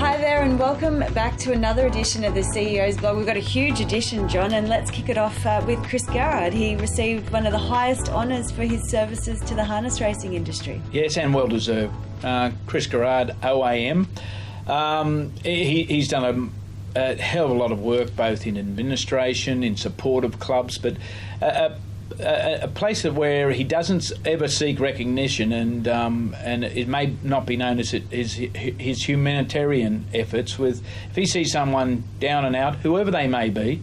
Hi there and welcome back to another edition of the CEO's Blog. We've got a huge edition, John, and let's kick it off with Chris Garrard. He received one of the highest honours for his services to the harness racing industry. Yes, and well deserved. Chris Garrard, OAM. He's done a hell of a lot of work both in administration, in support of clubs, but a place where he doesn't ever seek recognition, and it may not be known as his humanitarian efforts. If he sees someone down and out, whoever they may be,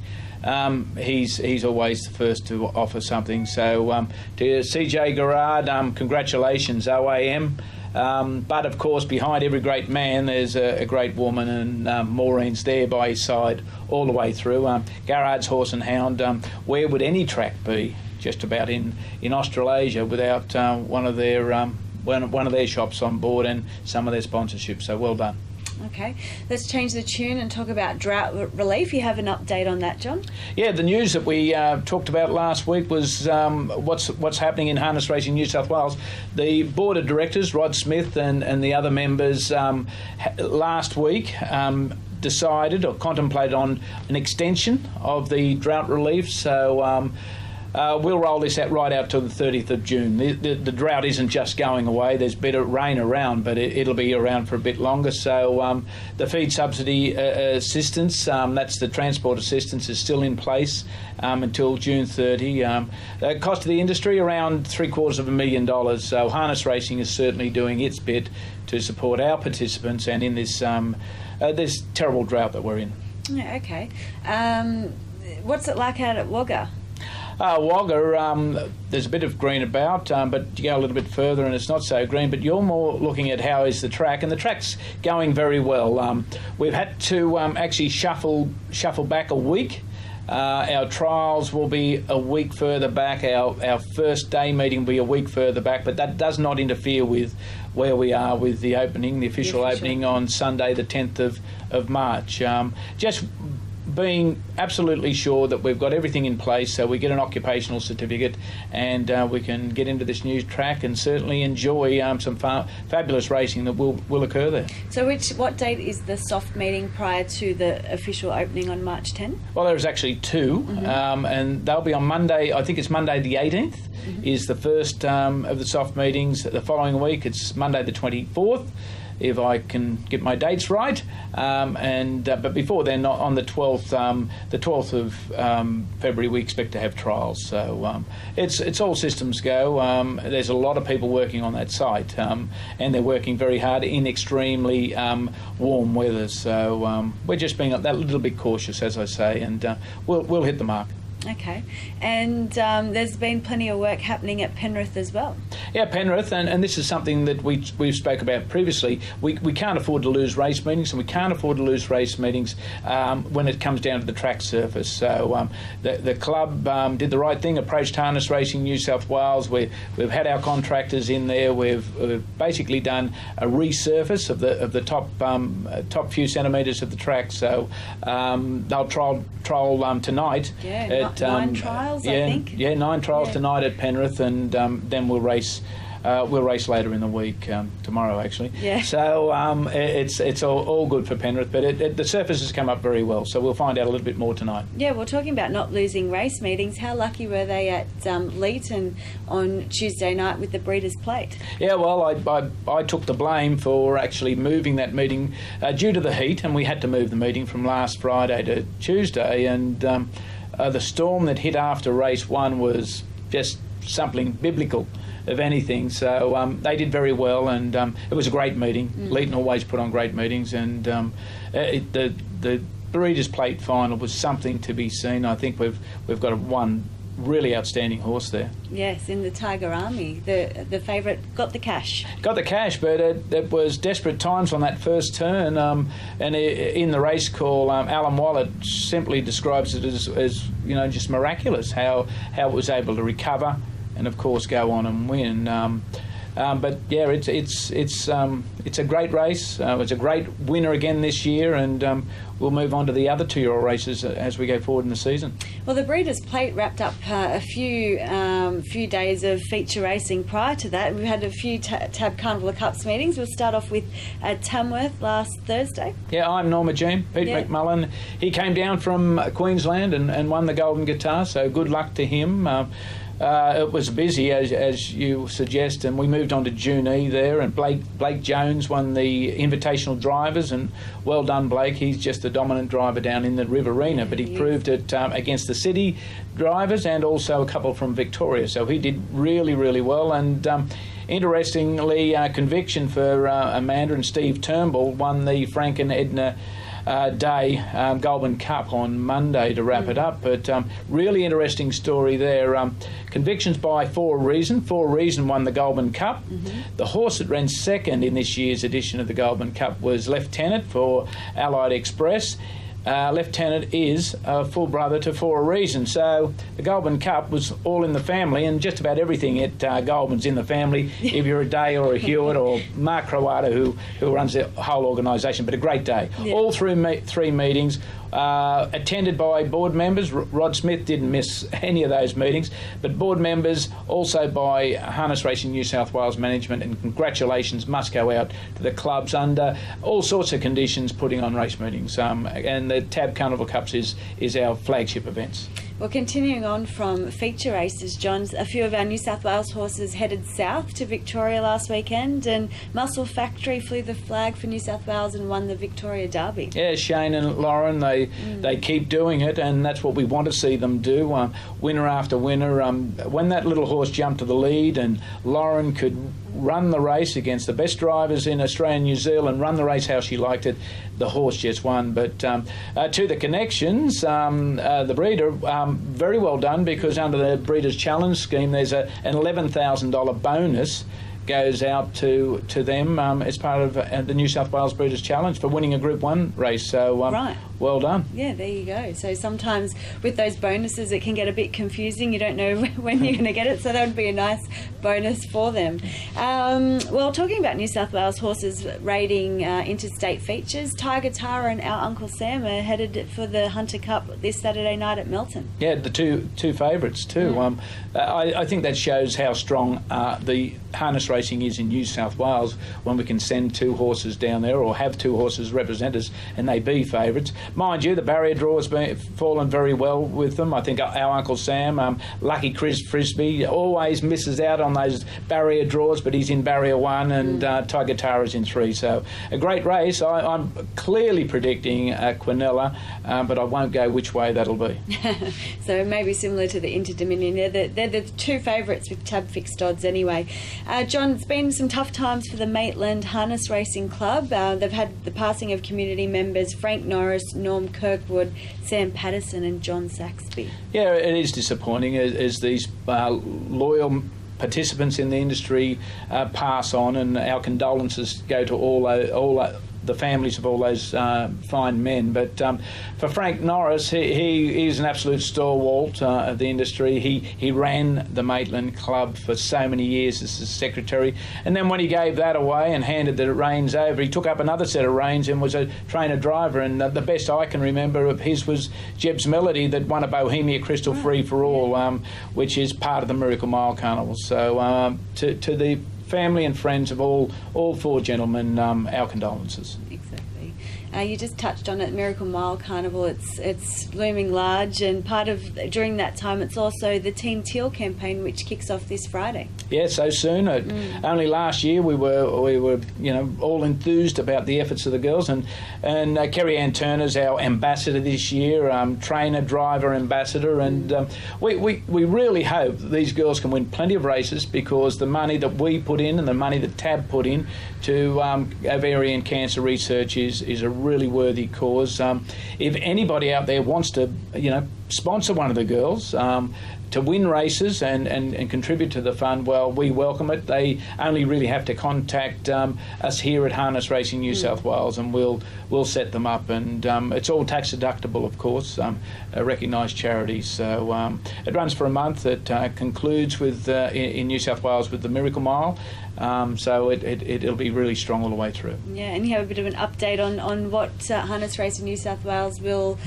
he's always the first to offer something. So to CJ Garrard, congratulations, OAM. But of course, behind every great man, there's a great woman, and Maureen's there by his side all the way through. Garrard's Horse and Hound. Where would any track be, just about in Australasia, without one of their shops on board and some of their sponsorships? So well done. Okay, let's change the tune and talk about drought relief. You have an update on that, John? Yeah, the news that we talked about last week was what's happening in harness racing New South Wales. The board of directors, Rod Smith and the other members, last week decided or contemplated on an extension of the drought relief. So we'll roll this out right out to the 30th of June. The drought isn't just going away. There's better rain around, but it'll be around for a bit longer. So the feed subsidy assistance, that's the transport assistance, is still in place until June 30. The cost of the industry, around $750,000. So harness racing is certainly doing its bit to support our participants and in this terrible drought that we're in. Yeah, okay. What's it like out at Wagga? Wagga, there's a bit of green about, but you go a little bit further and it's not so green. But you're more looking at how is the track, and the track's going very well. We've had to actually shuffle back a week. Our trials will be a week further back. Our first day meeting will be a week further back, but that does not interfere with where we are with the opening, the official opening on Sunday, the 10th of March. Just being absolutely sure that we've got everything in place, so we get an occupational certificate and we can get into this new track and certainly enjoy some fabulous racing that will occur there. So what date is the soft meeting prior to the official opening on March 10? Well, there's actually two, and they'll be on Monday. I think it's Monday the 18th is the first of the soft meetings. The following week it's Monday the 24th. If I can get my dates right, but before then, on the 12th of February, we expect to have trials. So it's all systems go. There's a lot of people working on that site, and they're working very hard in extremely warm weather. So we're just being that little bit cautious, as I say, and we'll hit the mark. Okay, and there's been plenty of work happening at Penrith as well. Yeah, Penrith, and this is something that we've spoke about previously. We can't afford to lose race meetings, and we can't afford to lose race meetings when it comes down to the track surface. So the club did the right thing, approached Harness Racing New South Wales. We've had our contractors in there. We've basically done a resurface of the top few centimetres of the track. So they'll trial tonight. Yeah. 9 trials, I think. Yeah, 9 trials tonight at Penrith, and then we'll race. We'll race later in the week, tomorrow actually. Yeah. So it's all good for Penrith, but the surface has come up very well, so we'll find out a little bit more tonight. Yeah, well, talking about not losing race meetings, how lucky were they at Leeton on Tuesday night with the Breeders' Plate? Yeah, well, I took the blame for actually moving that meeting due to the heat, and we had to move the meeting from last Friday to Tuesday, and the storm that hit after race 1 was just something biblical, if anything. So they did very well, and it was a great meeting. Leeton always put on great meetings, and the Breeders' Plate final was something to be seen. I think we've got one really outstanding horse there. Yes, in the Tiger Army, the favourite got the cash. Got the cash, but it was desperate times on that first turn. And in the race call, Alan Wallet simply describes it as just miraculous how it was able to recover and of course go on and win. But yeah, it's a great race. It's a great winner again this year, and we'll move on to the other 2-year-old races as we go forward in the season. Well, the Breeders' Plate wrapped up a few days of feature racing prior to that. We've had a few Tab Carnival Cups meetings. We'll start off with Tamworth last Thursday. Yeah, I'm Norma Jean. Pete McMullen, he came down from Queensland and won the Golden Guitar, so good luck to him. It was busy, as you suggest, and we moved on to June E there, and Blake Jones won the Invitational Drivers, and well done, Blake. He's just the dominant driver down in the Riverina, but he proved it against the city drivers and also a couple from Victoria, so he did really, really well. And interestingly, Conviction for Amanda and Steve Turnbull won the Frank and Edna Day Goulburn Cup on Monday to wrap it up. But really interesting story there. Convictions by For a Reason. For a Reason won the Goulburn Cup. The horse that ran second in this year's edition of the Goulburn Cup was Lieutenant for Allied Express. Lieutenant is a full brother to For a Reason. So the Goulburn Cup was all in the family, and just about everything at Goulburn's in the family, if you're a Day or a Hewitt or Mark Croata, who runs the whole organisation. But a great day. Yeah. All through 3 meetings. Attended by board members. Rod Smith didn't miss any of those meetings, but board members also by Harness Racing New South Wales management, and congratulations must go out to the clubs under all sorts of conditions putting on race meetings, and the Tab Carnival Cups is our flagship events. Well, continuing on from feature races, John, a few of our New South Wales horses headed south to Victoria last weekend, and Muscle Factory flew the flag for New South Wales and won the Victoria Derby. Yeah, Shane and Lauren, they keep doing it, and that's what we want to see them do, winner after winner. When that little horse jumped to the lead and Lauren could run the race against the best drivers in Australia and New Zealand, run the race how she liked it, the horse just won. But to the connections, the breeder, very well done, because under the Breeders' Challenge scheme there's an $11,000 bonus goes out to them as part of the New South Wales Breeders' Challenge for winning a Group 1 race. So right. Well done. Yeah, there you go. So sometimes with those bonuses it can get a bit confusing. You don't know when you're going to get it, so that would be a nice bonus for them. Well, talking about New South Wales horses raiding interstate features, Tiger Tara and Our Uncle Sam are headed for the Hunter Cup this Saturday night at Melton. Yeah, the two favourites too. I think that shows how strong the harness racing is in New South Wales when we can send 2 horses down there, or have 2 horses representatives, and they be favourites. Mind you, the barrier draw has fallen very well with them. I think Our Uncle Sam, Lucky Chris Frisbee, always misses out on those barrier draws, but he's in barrier 1, and Tiger Tara's in 3. So a great race. I'm clearly predicting Quinella, but I won't go which way that'll be. So maybe similar to the Inter-Dominion. They're the 2 favourites with tab fixed odds anyway. John, it's been some tough times for the Maitland Harness Racing Club. They've had the passing of community members Frank Norris, Norm Kirkwood, Sam Patterson and John Saxby. Yeah, it is disappointing as these loyal participants in the industry pass on, and our condolences go to all the families of all those fine men. But for Frank Norris, he is an absolute stalwart of the industry. He ran the Maitland Club for so many years as the secretary, and then when he gave that away and handed the reins over, he took up another set of reins and was a trainer driver. And the best I can remember of his was Jeb's Melody, that won a Bohemia Crystal Free for All, which is part of the Miracle Mile Carnival. So to the family and friends of all 4 gentlemen, our condolences. Exactly. You just touched on it, Miracle Mile Carnival. It's looming large, and during that time, it's also the Team Teal campaign, which kicks off this Friday. Yeah, so soon. Only last year we were all enthused about the efforts of the girls, and Kerry Ann Turner's our ambassador this year, trainer, driver, ambassador, and we really hope that these girls can win plenty of races, because the money that we put in and the money that TAB put in to ovarian cancer research is a really worthy cause. If anybody out there wants to, sponsor one of the girls to win races and contribute to the fund, well, we welcome it. They only really have to contact us here at Harness Racing New South Wales, and we'll set them up. And it's all tax deductible, of course, recognised charities. So it runs for a month. It concludes with in New South Wales with the Miracle Mile. So it'll be really strong all the way through. Yeah, and you have a bit of an update on what Harness Race in New South Wales will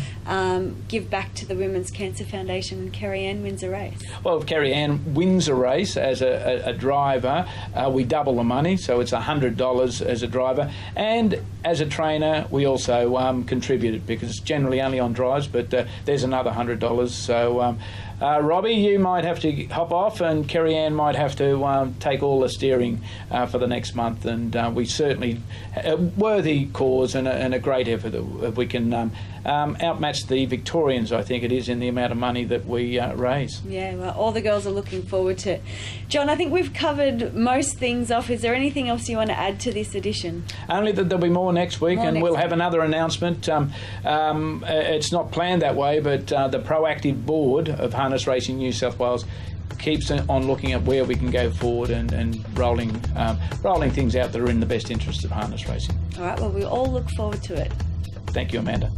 give back to the Women's Cancer Foundation when Kerry Ann wins a race. Well, if Kerry Ann wins a race as a driver, we double the money, so it's $100 as a driver. And as a trainer, we also contribute it, because it's generally only on drives, but there's another $100. So, Robbie, you might have to hop off, and Kerry Ann might have to take all the steering for the next month. And we certainly a worthy cause and a great effort that we can outmatch the Victorians, I think it is, in the amount of money that we raise. Yeah, well, all the girls are looking forward to it. John, I think we've covered most things off. Is there anything else you want to add to this edition? Only that there'll be more next week, we'll have another announcement. It's not planned that way, but the proactive board of Harness Racing New South Wales keeps on looking at where we can go forward and rolling things out that are in the best interest of harness racing. All right, well, we all look forward to it. Thank you, Amanda.